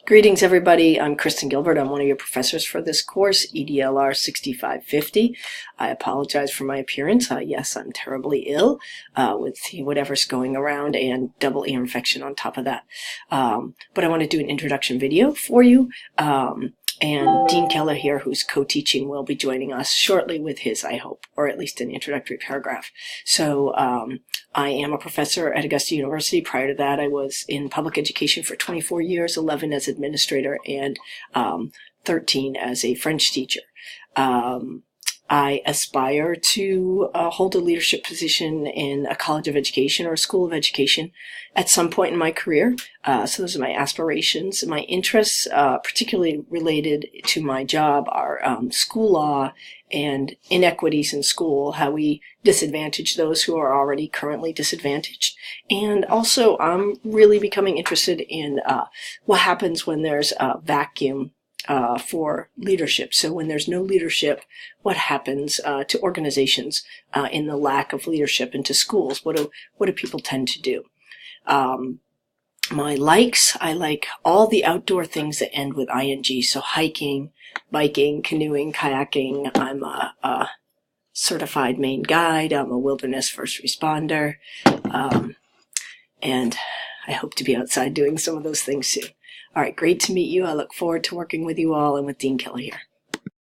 Greetings, everybody. I'm Kristen Gilbert. I'm one of your professors for this course, EDLR 6550. I apologize for my appearance. Yes, I'm terribly ill with whatever's going around and double ear infection on top of that. But I want to do an introduction video for you. And Dean Keller here, who's co-teaching, will be joining us shortly with his, I hope, or at least an introductory paragraph. So I am a professor at Augusta University. Prior to that, I was in public education for 24 years, 11 as administrator and 13 as a French teacher. I aspire to hold a leadership position in a college of education or a school of education at some point in my career. So those are my aspirations. My interests, particularly related to my job, are school law and inequities in school, how we disadvantage those who are already currently disadvantaged. And also, I'm really becoming interested in what happens when there's a vacuum for leadership. So when there's no leadership, what happens to organizations in the lack of leadership, and to schools? What do people tend to do? My likes, I like all the outdoor things that end with ing. So hiking, biking, canoeing, kayaking. I'm a certified Maine guide. I'm a wilderness first responder. And I hope to be outside doing some of those things soon. All right, great to meet you. I look forward to working with you all and with Dean Keller here.